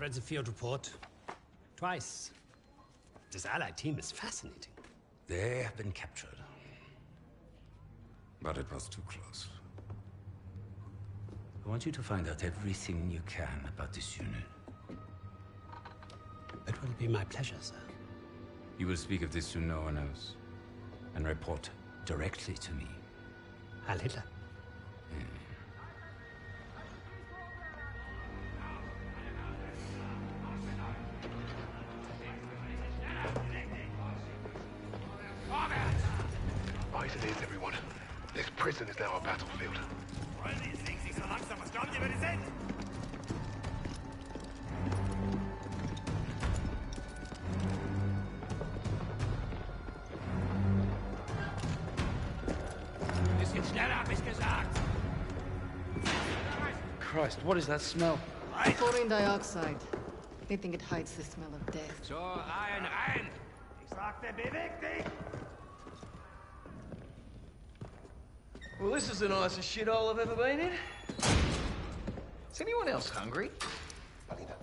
read the field report. Twice. This Allied team is fascinating. They have been captured. But it was too close. I want you to find out everything you can about this unit. It will be my pleasure, sir. You will speak of this to no one else. And report directly to me. Heil Hitler. Right it is, everyone. This prison is now a battlefield. Wollen die Slinks nicht so langsam? Was glaubt ihr, wer die sind? Bisschen schneller, hab ich gesagt! Christ, what is that smell? Chlorine dioxide. They think it hides the smell of death. So, rein, rein! Ich sagte, beweg dich! Well, this is the nicest shithole I've ever been in. Is anyone else hungry? Alina,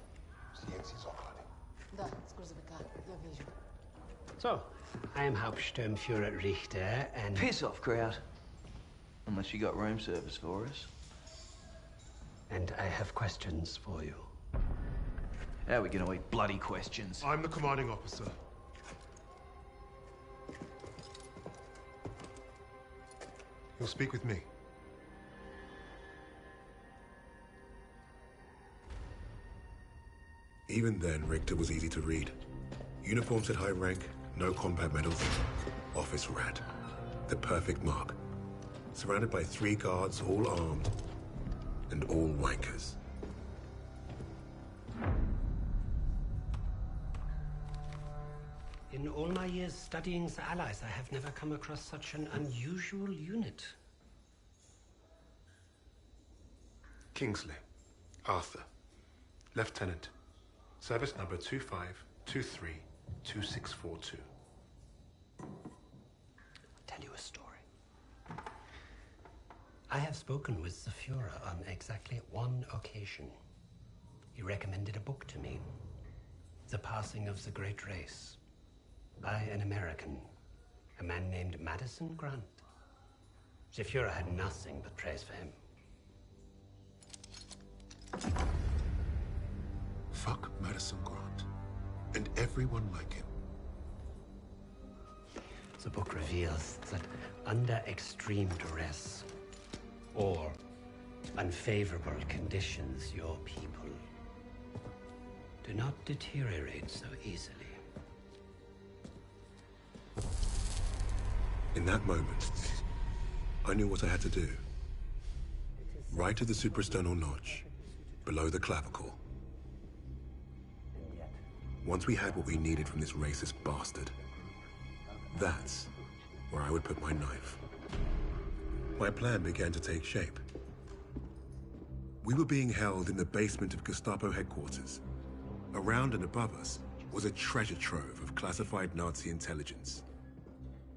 silenzi socrani. Da, scurzavika, я вижу. So, I am Hauptsturmführer Richter, and... Piss off, crowd. Unless you got room service for us. And I have questions for you. How are we gonna eat bloody questions? I'm the commanding officer. You'll speak with me. Even then, Richter was easy to read. Uniform said high rank, no combat medals. Office rat. The perfect mark. Surrounded by 3 guards, all armed. And all wankers. In all my years studying the Allies, I have never come across such an unusual unit. Kingsley. Arthur. Lieutenant. Service number 25232642. I'll tell you a story. I have spoken with the Führer on exactly one occasion. He recommended a book to me. The Passing of the Great Race. By an American. A man named Madison Grant. The Führer had nothing but praise for him. Fuck Madison Grant. And everyone like him. The book reveals that under extreme duress or unfavorable conditions, your people do not deteriorate so easily. In that moment, I knew what I had to do. Right to the suprasternal notch, below the clavicle. Once we had what we needed from this racist bastard, that's where I would put my knife. My plan began to take shape. We were being held in the basement of Gestapo headquarters. Around and above us was a treasure trove of classified Nazi intelligence.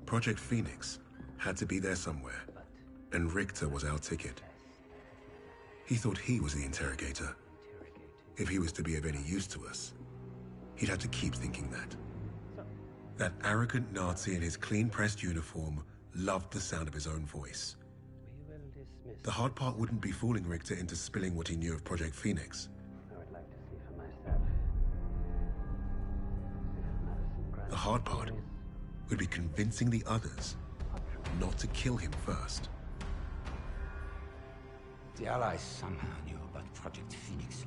Project Phoenix had to be there somewhere, and Richter was our ticket. He thought he was the interrogator. If he was to be of any use to us, he'd have to keep thinking that. That arrogant Nazi in his clean-pressed uniform loved the sound of his own voice. The hard part wouldn't be fooling Richter into spilling what he knew of Project Phoenix. I would like to see for myself. The hard part would be convincing the others not to kill him first. The Allies somehow knew about Project Phoenix.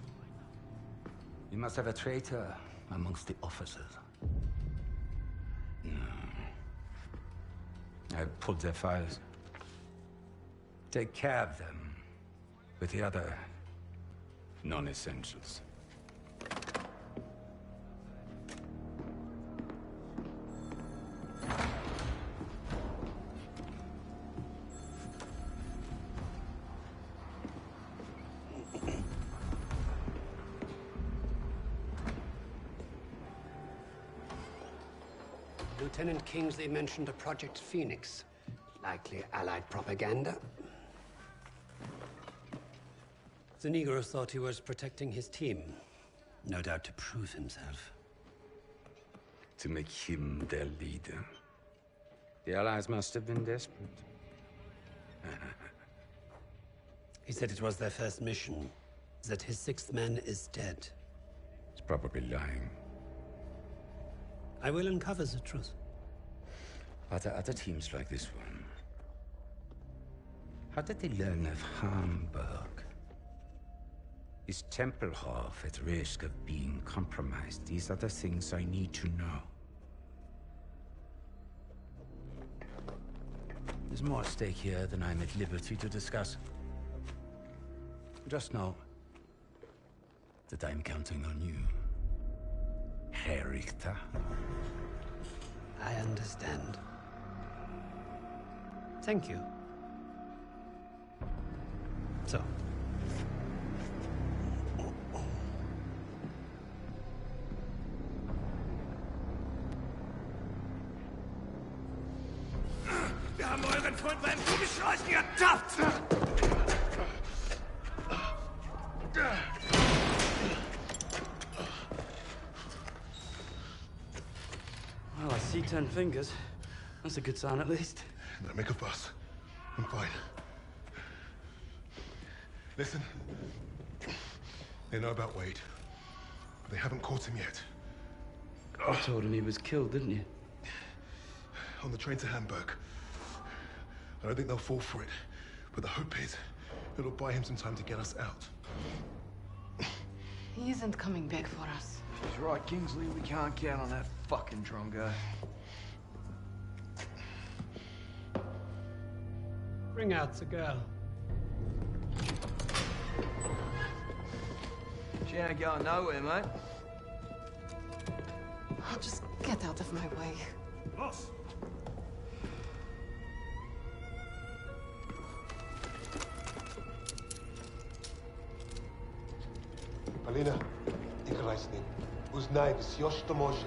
You must have a traitor amongst the officers. No. I pulled their files. Take care of them with the other non-essentials. Lieutenant Kingsley mentioned a Project Phoenix. Likely Allied propaganda. The Negro thought he was protecting his team. No doubt to prove himself. To make him their leader. The Allies must have been desperate. He said it was their first mission, that his sixth man is dead. He's probably lying. I will uncover the truth. Are there other teams like this one? How did they learn of Hamburg? Is Tempelhof at risk of being compromised? These are the things I need to know. There's more at stake here than I'm at liberty to discuss. Just know that I'm counting on you, Herr Richter. I understand. Thank you. So. Wir haben euren Freund beim Kugelschleichen ertappt! Well, I see 10 fingers. That's a good sign, at least. Don't make a fuss. I'm fine. Listen. They know about Wade. But they haven't caught him yet. You told him he was killed, didn't you? On the train to Hamburg. I don't think they'll fall for it. But the hope is, it'll buy him some time to get us out. He isn't coming back for us. He's right, Kingsley. We can't count on that fucking drongo. Bring out the girl. She ain't going nowhere, mate. I'll just get out of my way. Los! Полина, играй с ним. Узнай все, что можешь.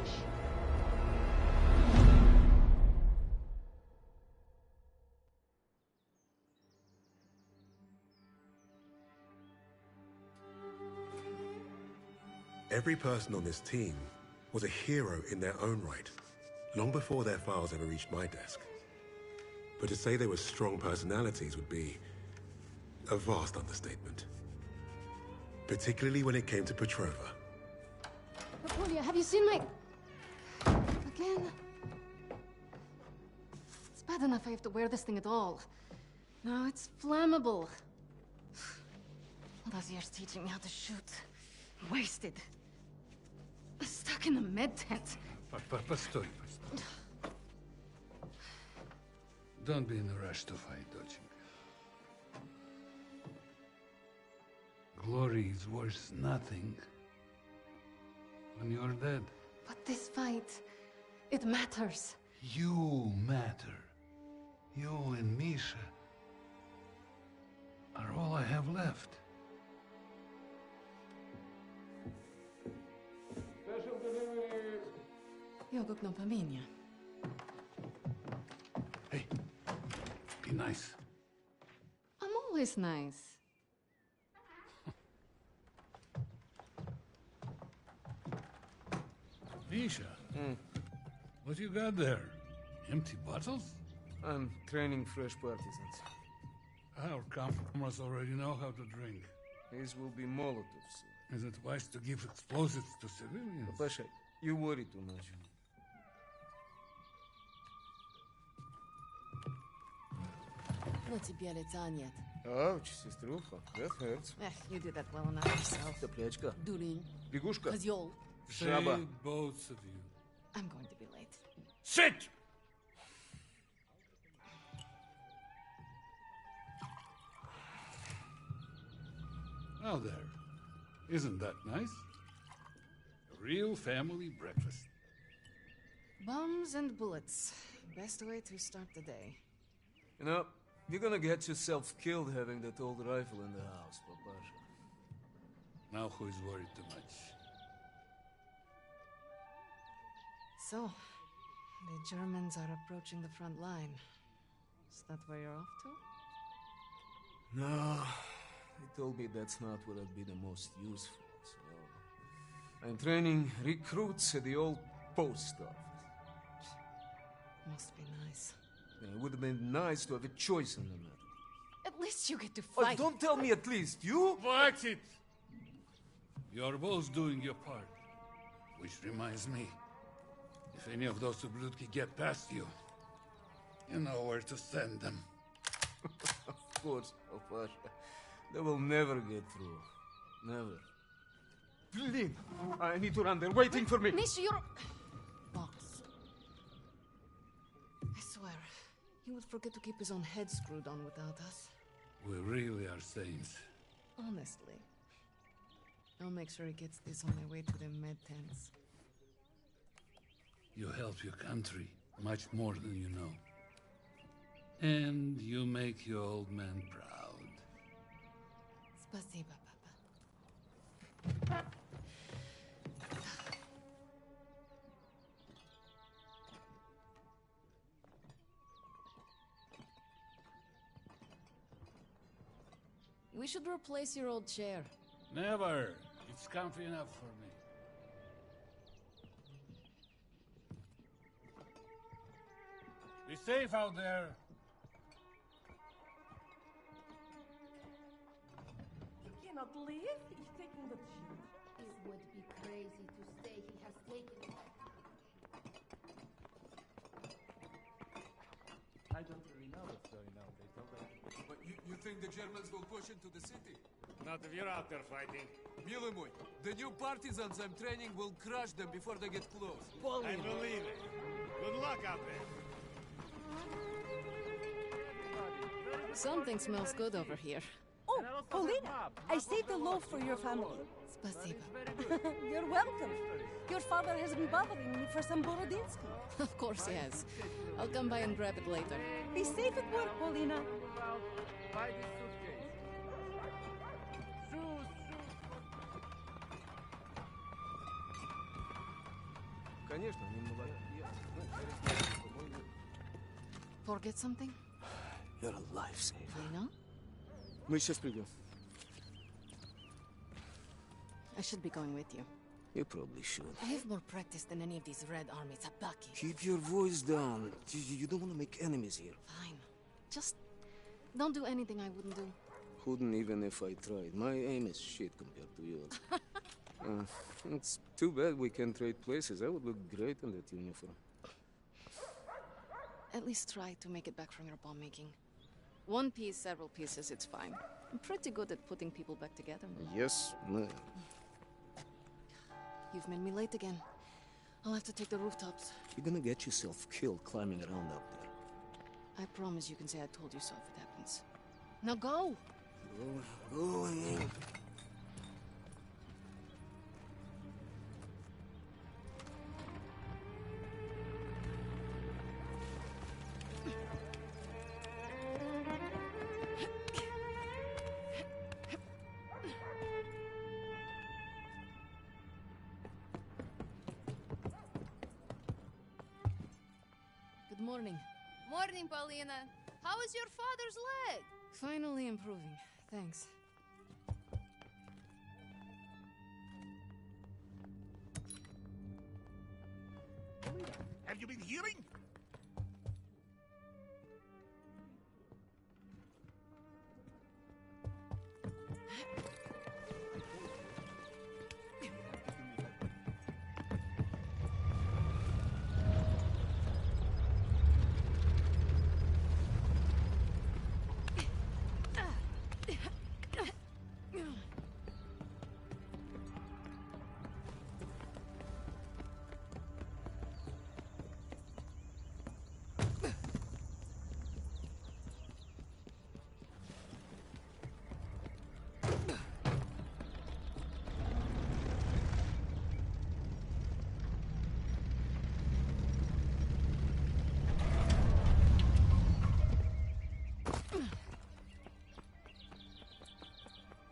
Every person on this team was a hero in their own right, long before their files ever reached my desk. But to say they were strong personalities would be a vast understatement. Particularly when it came to Petrova. Napoleon, have you seen my... Again? It's bad enough I have to wear this thing at all. Now it's flammable. All those years teaching me how to shoot. Wasted. Stuck in a med tent. Постой. Don't be in a rush to fight, доченька. Glory is worth nothing when you're dead. But this fight, it matters. You matter. You and Misha are all I have left. Jogok no pamięta. Hey, be nice. I'm always nice. Misha, what you got there? Empty bottles? I'm training fresh partisans. Our comrades already know how to drink. These will be Molotovs. Is it wise to give explosives to civilians? Pasha, you worry too much. No тебе лица нет. Ouch, сеструха, that hurts. You did that well enough yourself. Топлячка, Дурень. лягушка, Козёл. жаба. Say both of you. I'm going to be late. Sit! Now there. Isn't that nice? A real family breakfast. Bombs and bullets. Best way to start the day. You know, you're gonna get yourself killed having that old rifle in the house, Papasha. Now who is worried too much? So, the Germans are approaching the front line. Is that where you're off to? No, he told me that's not where I'd be the most useful, so... I'm training recruits at the old post office. Must be nice. It would have been nice to have a choice in the matter. At least you get to Oh, fight. don't tell me at least. You? That's it! You're both doing your part. Which reminds me, if any of those Ublutki get past you, you know where to send them. Of course, Pasha. They will never get through. Never. Blin! I need to run. They're waiting for me. Misha, you're... Box. I swear, he would forget to keep his own head screwed on without us. We really are saints. Honestly. I'll make sure he gets this on my way to the med tents. You help your country much more than you know. And you make your old man proud. Spasiba, Papa. We should replace your old chair. Never. It's comfy enough for me. Be safe out there. He cannot leave. He's taking the children. It would be crazy to say he has taken all. I don't really know what's going on. They told us. But you think the Germans will push into the city? Not if you're out there fighting. Milomoy, the new partisans I'm training will crush them before they get close. I believe it. Good luck out there. Something smells good over here. Oh, Paulina, I saved a loaf for your family. Spasiba. You're welcome. Your father has been bothering me for some Borodinsky. Of course he has. I'll come by and grab it later. Be safe at work, Paulina. Buy this suitcase. Shoes! Конечно, они молодые. Forget something? You're a lifesaver. I know. Мы сейчас придем. I should be going with you. You probably should. I have more practice than any of these Red Army Tabaki. Keep your voice down. You don't want to make enemies here. Fine. Just don't do anything I wouldn't do. Couldn't even if I tried. My aim is shit compared to yours. It's too bad we can't trade places. I would look great in that uniform. At least try to make it back from your bomb making. One piece, several pieces, it's fine. I'm pretty good at putting people back together. Yes, ma'am. You've made me late again. I'll have to take the rooftops. You're gonna get yourself killed climbing around up there. I promise you can say I told you so if it happens. Now go! Going. Good morning. Morning, Paulina. How is your father's leg? Finally improving. Thanks. Have you been hearing?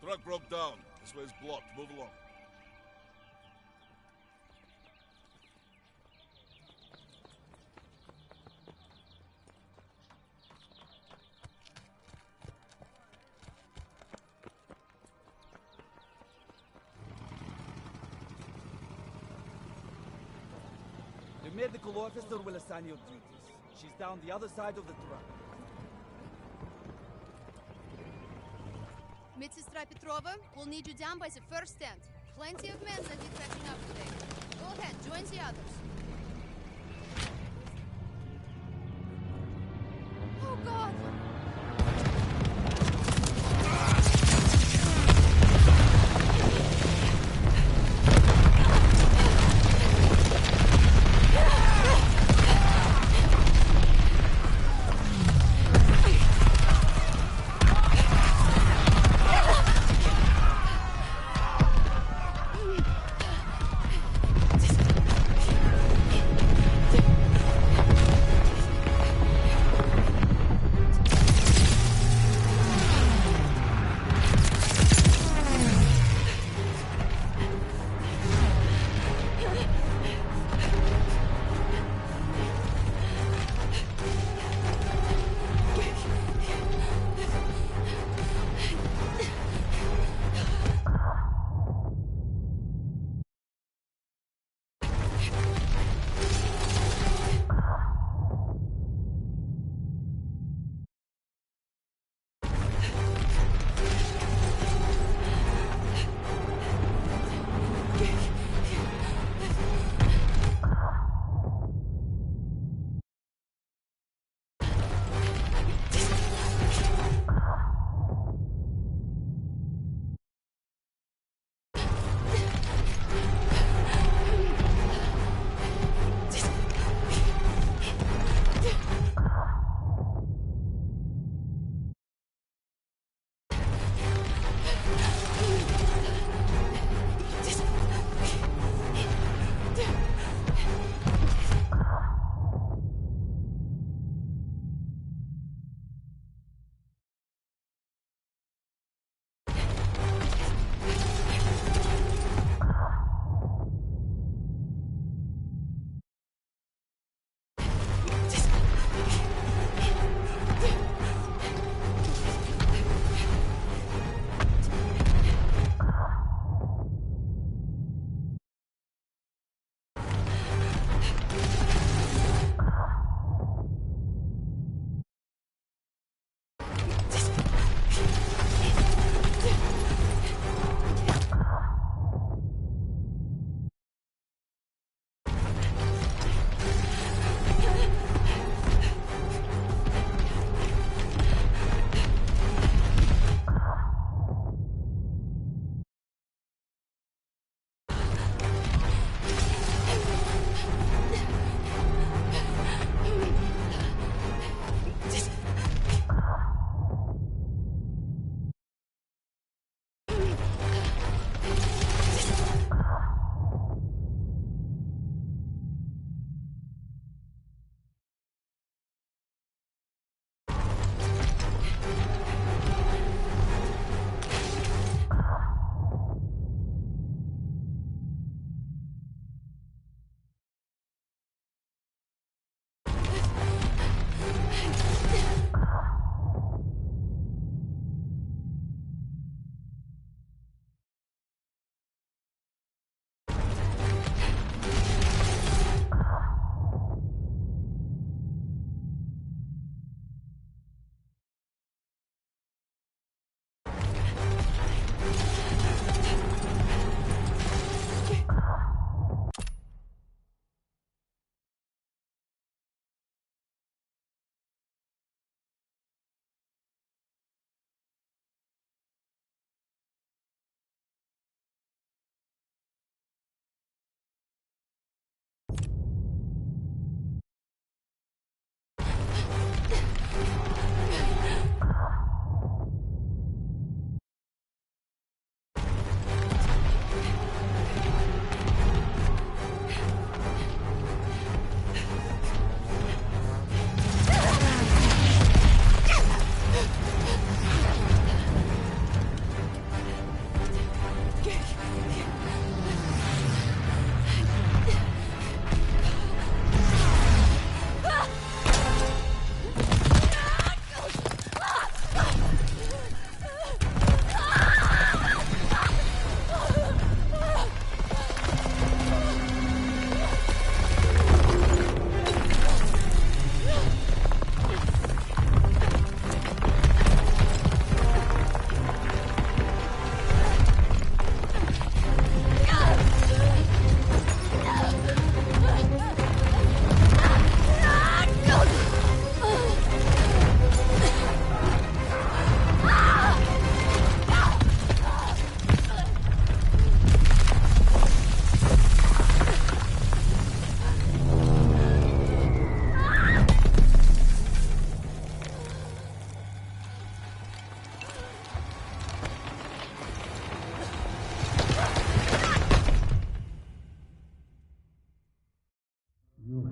Truck broke down. This way's blocked. Move along. medical officer will assign your duties. She's down the other side of the truck. Medsister Petrova, we'll need you down by the first stand. Plenty of men that are catching up today. Go ahead, join the others. Oh, God!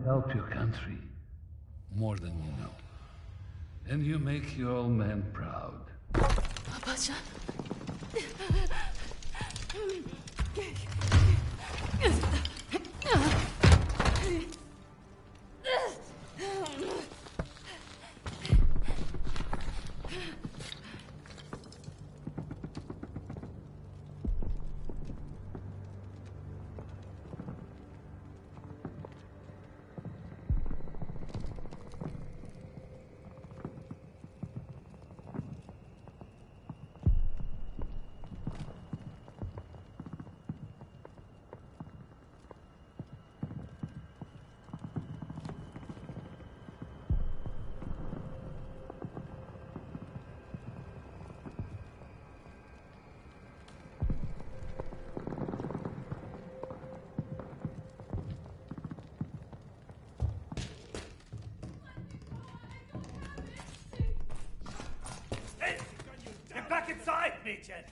help your country more than you know. And you make your old man proud. Papacan. Back inside, Mädchen!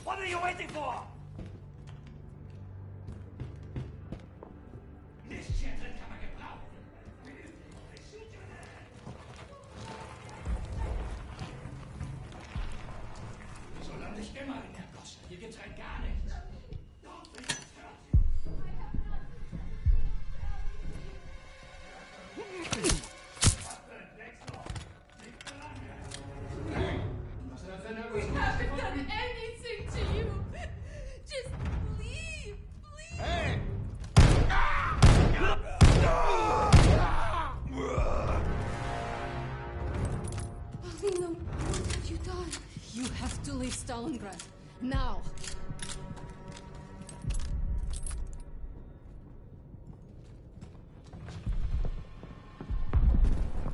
What are you waiting for? Hier gibt's rein gar nichts. We haven't done anything to you. Just leave, please. Hey! Alina, what have you done? You have to leave Stalingrad. Now!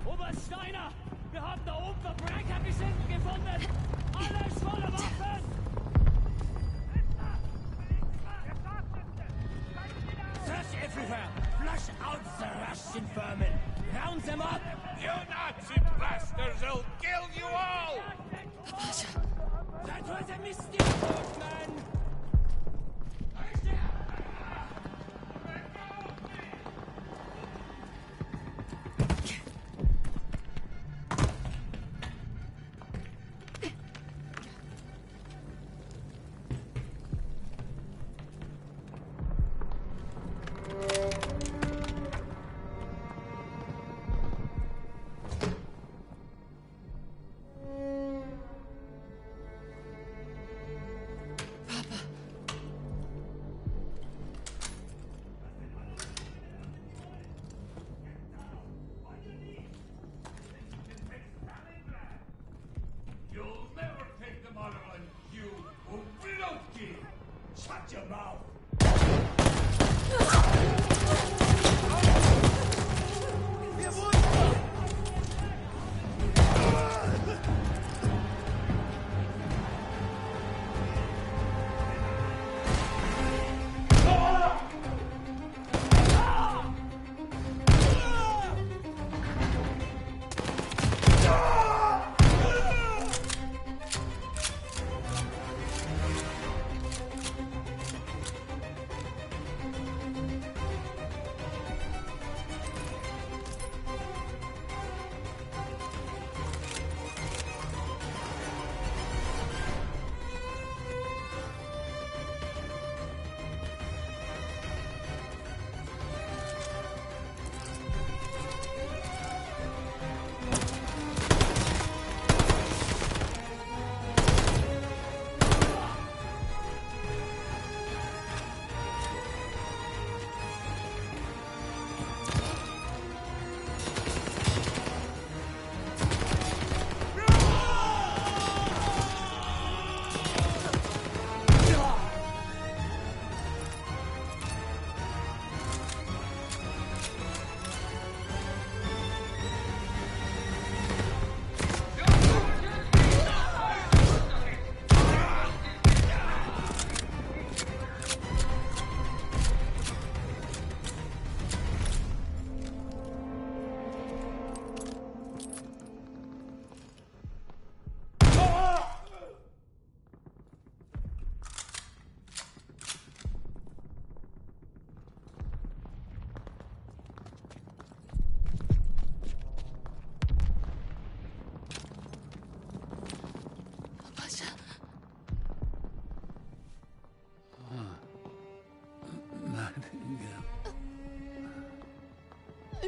Oberst Steiner! Wir haben da oben Verbrechergeschichten gefunden! Alles voller Waffen! Search everywhere! Flush out the Russian vermin! Round them up! You Nazi bastards! They'll kill you all! Papacan! That was a mistake, man! Shut your mouth!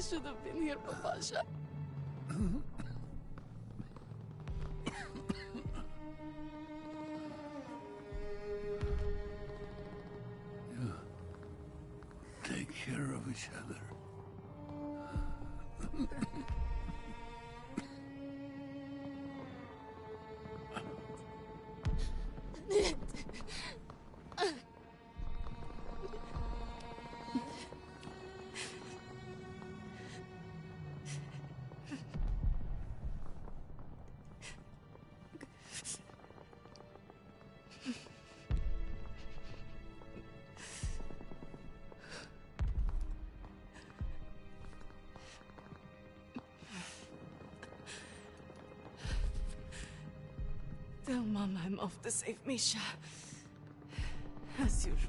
should have been here, Papasha. Take care of each other. Tell Mom I'm off to save Misha. As usual.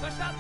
Verstanden!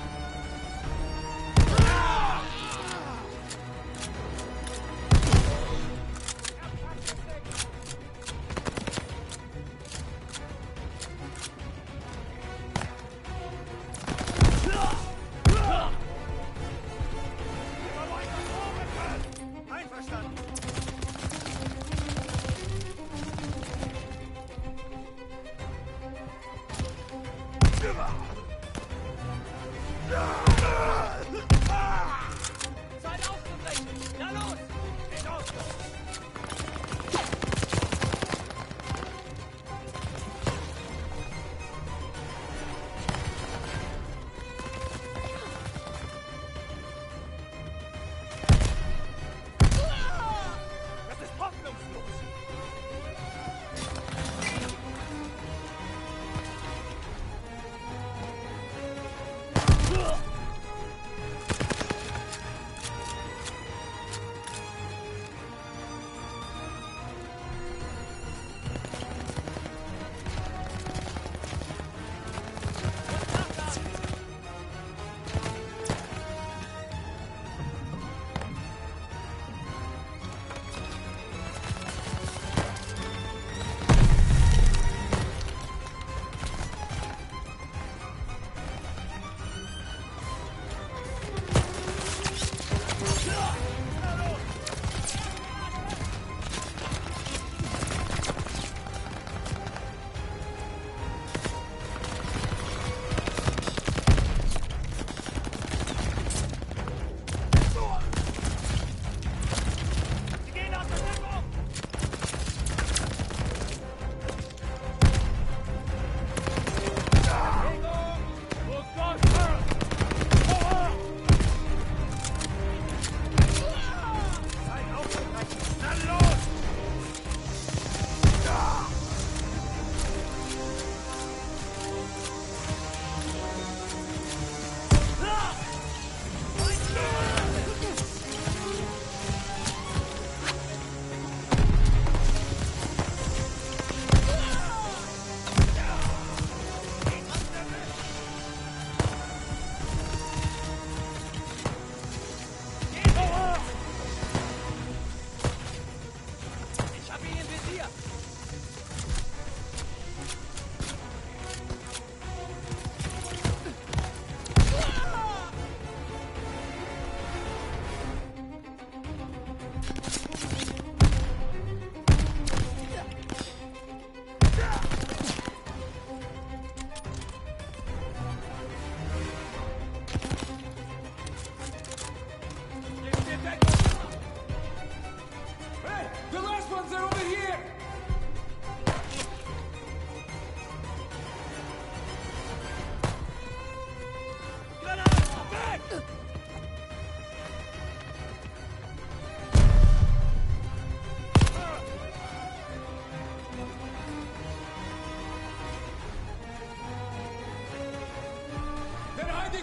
Zeit aufzubrechen! Na los! Geht auf! Das ist hoffnungslos!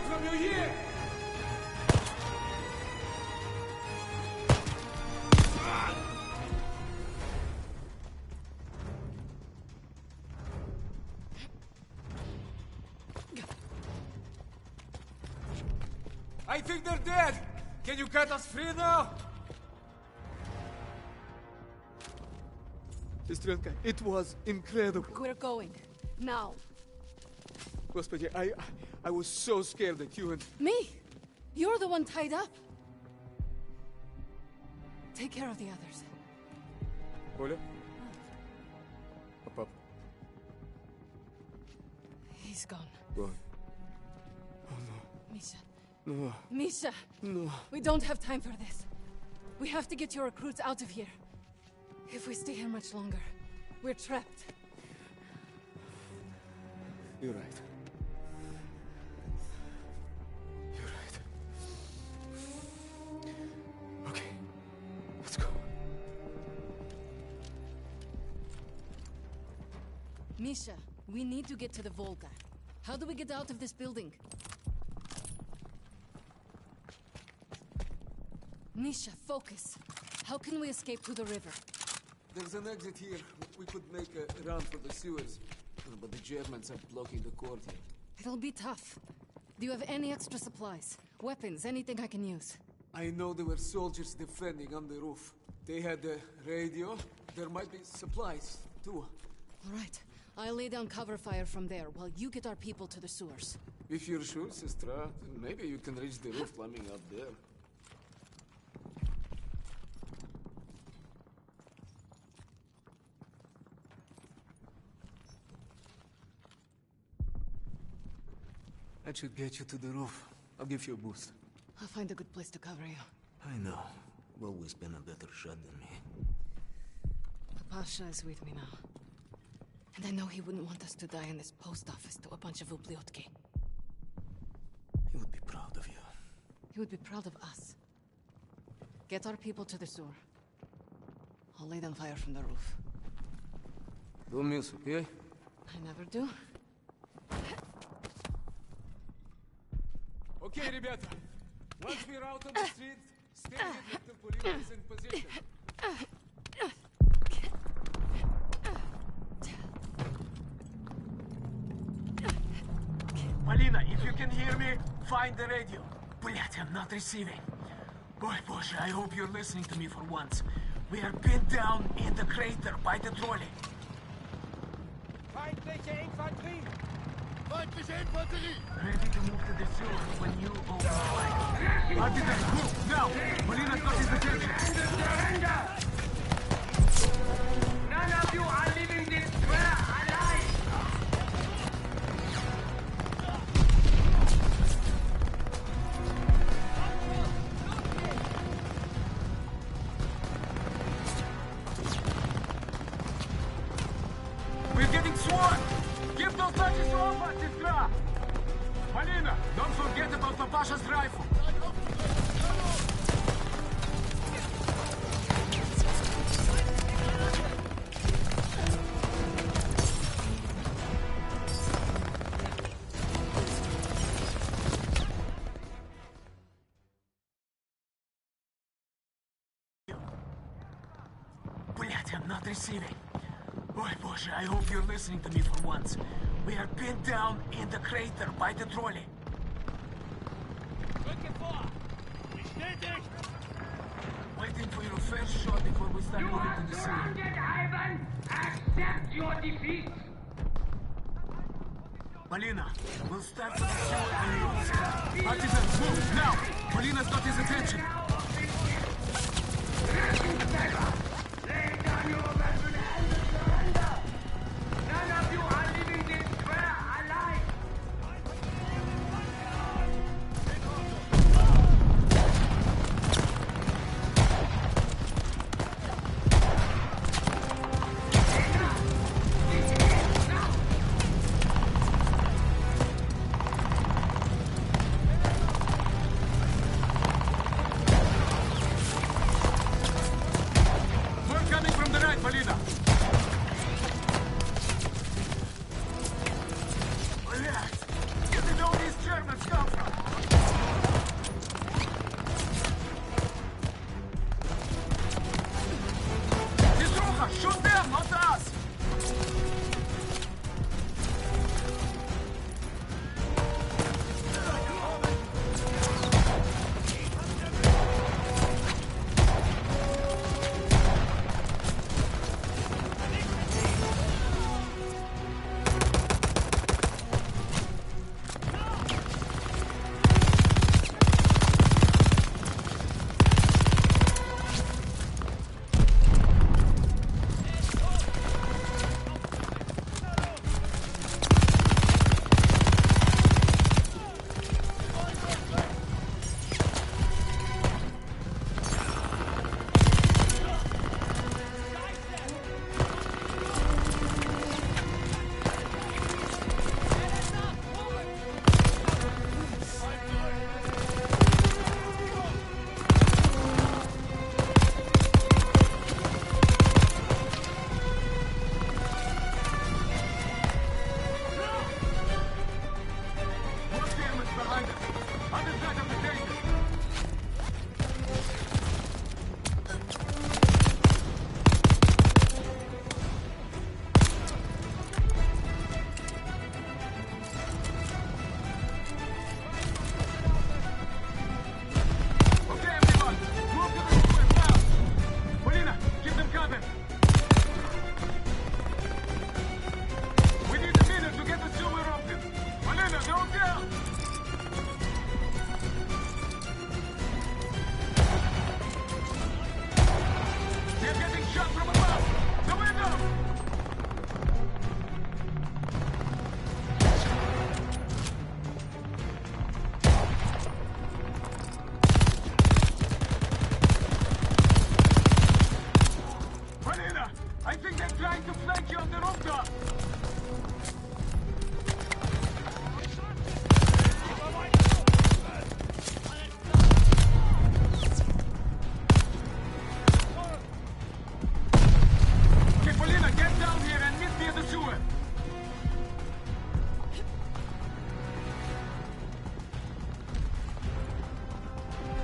from you here! I think they're dead! Can you cut us free now? Sestrenka, it was incredible. We're going. Now. Господи, I was so scared that you and... Me? You're the one tied up. Take care of the others. Оля? А папа? He's gone. Gone. Oh no. Misha. No. Misha! No. We don't have time for this. We have to get your recruits out of here. If we stay here much longer, we're trapped. You're right. You're right. Okay. Let's go. Misha, we need to get to the Volga. How do we get out of this building? Misha, focus. How can we escape to the river? There's an exit here. We could make a run for the sewers. But the Germans are blocking the courtyard. It'll be tough. Do you have any extra supplies? Weapons, anything I can use? I know there were soldiers defending on the roof. They had a radio. There might be supplies, too. All right. I'll lay down cover fire from there while you get our people to the sewers. If you're sure, sister, then maybe you can reach the roof climbing up there. That should get you to the roof. I'll give you a boost. I'll find a good place to cover you. I know. You've always been a better shot than me. Pasha is with me now. And I know he wouldn't want us to die in this post office to a bunch of ubliotki. He would be proud of you. He would be proud of us. Get our people to the sewer. I'll lay down fire from the roof. Don't miss, okay? I never do. Okay, ребята. Once we're out on the street, stay with until Polina is in position. Polina, if you can hear me, find the radio. Блять, I'm not receiving. Boy, Bosche, I hope you're listening to me for once. We are pinned down in the crater by the trolley. Feindliche Infanterie! Feindliche Infanterie! Ready to move to the sewers when you open fire. Artisan, move, now! Polina's got his attention. Surrender! None of you are leaving this square alive! We're getting swarmed! Give those touches to Opa, sister! Polina, don't forget about Papasha's rifle! Блять, I'm not receiving. Boy, Bosche, I hope you're listening to me for once. We are pinned down in the crater by the trolley. Waiting for your first shot before we start moving to the sea. Ivan! Accept your defeat! Polina, we'll start with the sewer and you'll see. Artisans, move, now! Polina's got his attention. Lay down your weapon and surrender! None of you are leaving this square alive! We're coming from the right, Polina. Relax. Where did all these Germans come from? Disruha, shoot them, not us!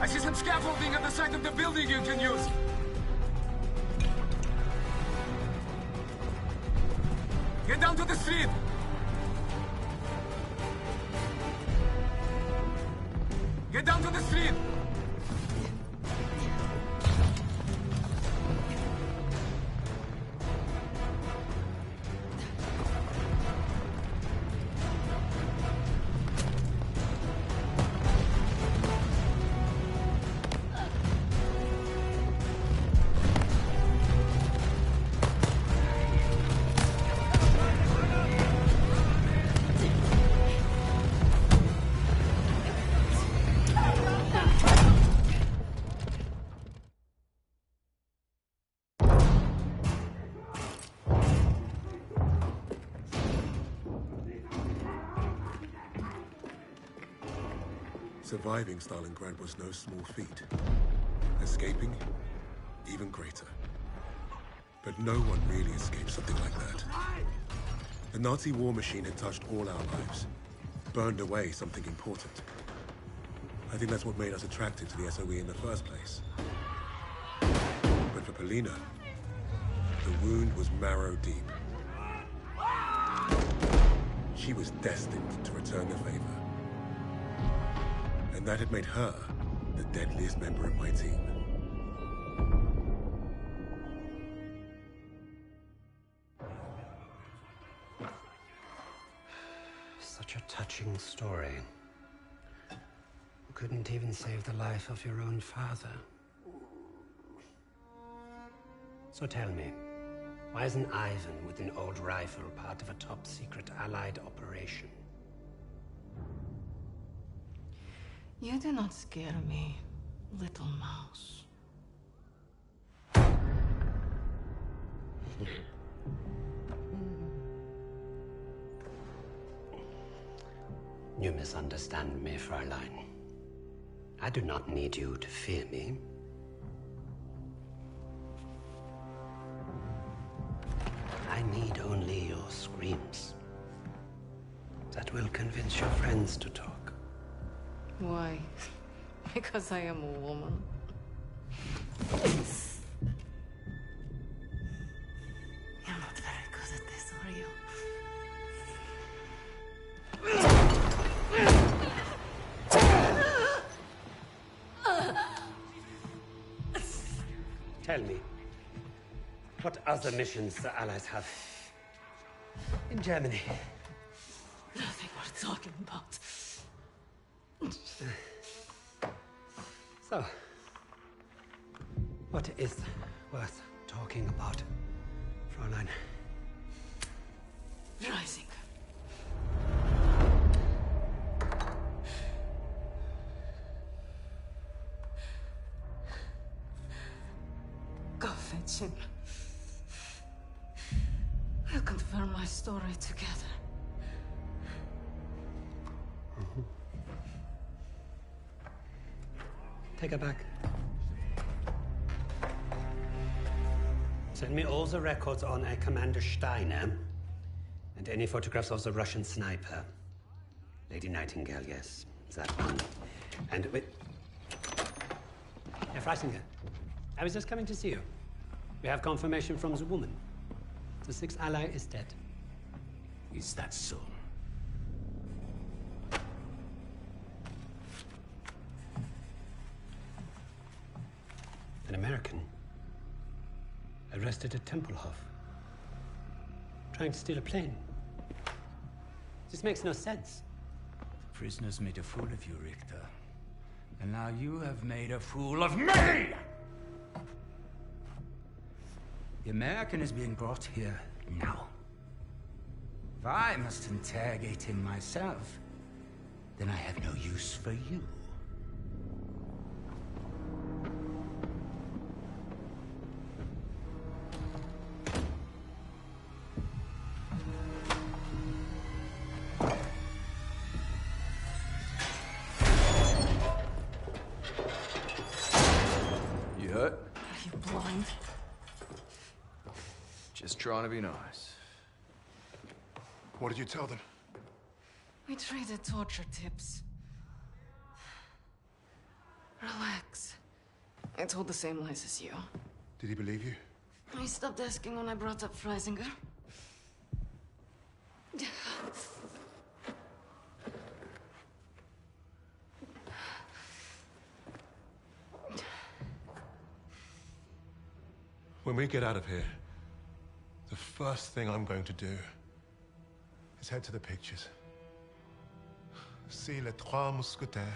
I see some scaffolding at the side of the building you can use. Get down to the street. Get down to the street. Surviving Stalingrad was no small feat. Escaping, even greater. But no one really escaped something like that. The Nazi war machine had touched all our lives, burned away something important. I think that's what made us attracted to the SOE in the first place. But for Polina, the wound was marrow deep. She was destined to return the favor. And that had made her the deadliest member of my team. Such a touching story. You couldn't even save the life of your own father. So tell me, why isn't Ivan with an old rifle part of a top-secret Allied operation? You do not scare me, little mouse. You misunderstand me, Fräulein. I do not need you to fear me. I need only your screams. That will convince your friends to talk. Why? Because I am a woman. You're not very good at this, are you? Tell me, what other missions the Allies have in Germany? Nothing worth talking about. So, what is worth talking about, Fräulein? Rising. Go fetch him. We'll confirm my story together. Take her back. Send me all the records on a Commander Steiner and any photographs of the Russian sniper. Lady Nightingale, yes, that one. And wait. Herr Freisinger, I was just coming to see you. We have confirmation from the woman. The sixth ally is dead. Is that so? An American arrested at Tempelhof, trying to steal a plane. This makes no sense. The prisoners made a fool of you, Richter. And now you have made a fool of me! The American is being brought here now. If I must interrogate him myself, then I have no use for you. Trying to be nice. What did you tell them? We traded torture tips. Relax. I told the same lies as you. Did he believe you? He stopped asking when I brought up Freisinger. When we get out of here, the first thing I'm going to do is head to the pictures. See Les Trois Mousquetaires.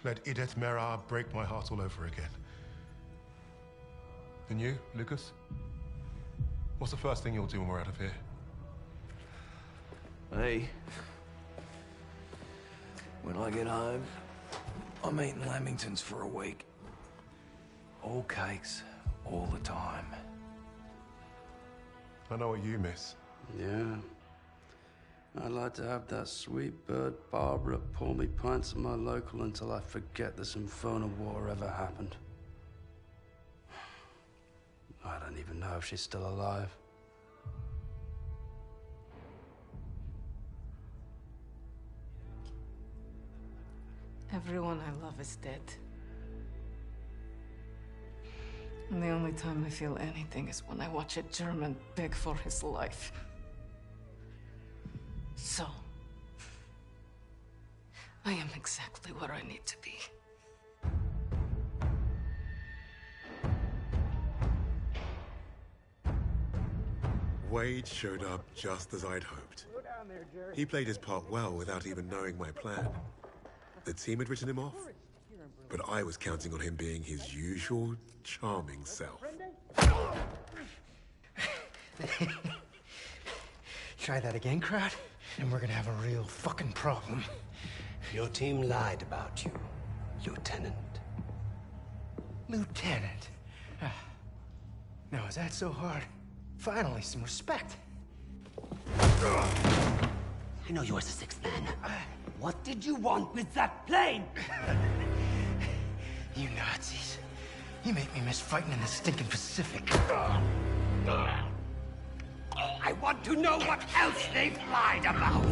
Let Edith Merard break my heart all over again. And you, Lucas? What's the first thing you'll do when we're out of here? Hey. When I get home, I'm eating lamingtons for a week. All cakes, all the time. I know what you miss. Yeah. I'd like to have that sweet bird Barbara pour me pints at my local until I forget this infernal war ever happened. I don't even know if she's still alive. Everyone I love is dead. And the only time I feel anything is when I watch a German beg for his life. So, I am exactly where I need to be. Wade showed up just as I'd hoped. He played his part well without even knowing my plan. The team had written him off, but I was counting on him being his usual charming self. Try that again, crowd, and we're gonna have a real fucking problem. Your team lied about you, Lieutenant. Lieutenant? Now, is that so hard? Finally, some respect. I know you as the sixth man. What did you want with that plane? You Nazis. You make me miss fighting in the stinking Pacific. I want to know what else they've lied about.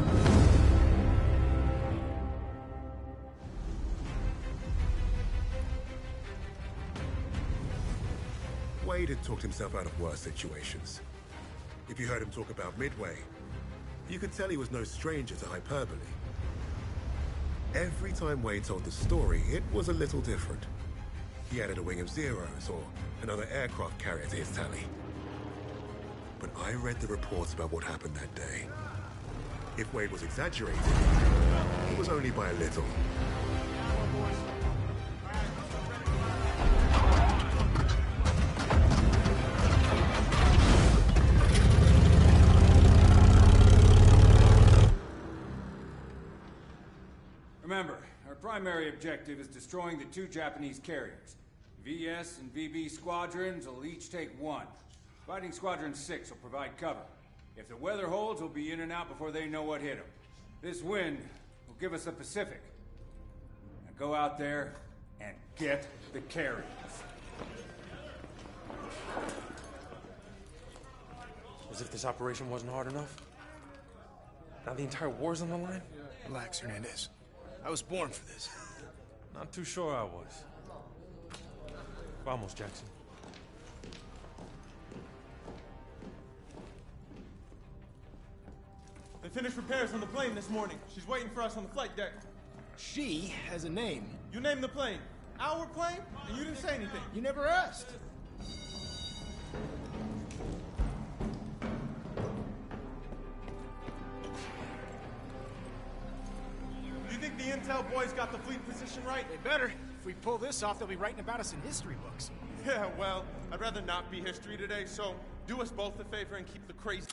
Wade had talked himself out of worse situations. If you heard him talk about Midway, you could tell he was no stranger to hyperbole. Every time Wade told the story, it was a little different. He added a wing of Zeros or another aircraft carrier to his tally. But I read the reports about what happened that day. If Wade was exaggerating, it was only by a little. Remember, our primary objective is destroying the 2 Japanese carriers. VS and VB squadrons will each take 1. Fighting Squadron 6 will provide cover. If the weather holds, we'll be in and out before they know what hit them. This wind will give us the Pacific. Now go out there and get the carriers. As if this operation wasn't hard enough. Now the entire war's on the line? Relax, Hernandez. I was born for this. Not too sure I was. Vamos, Jackson. They finished repairs on the plane this morning. She's waiting for us on the flight deck. She has a name. You named the plane. Our plane? And you didn't say anything. You never asked. Do you think the intel boys got the fleet position right? They better. If we pull this off, they'll be writing about us in history books. Yeah, well, I'd rather not be history today, so do us both a favor and keep the crazy...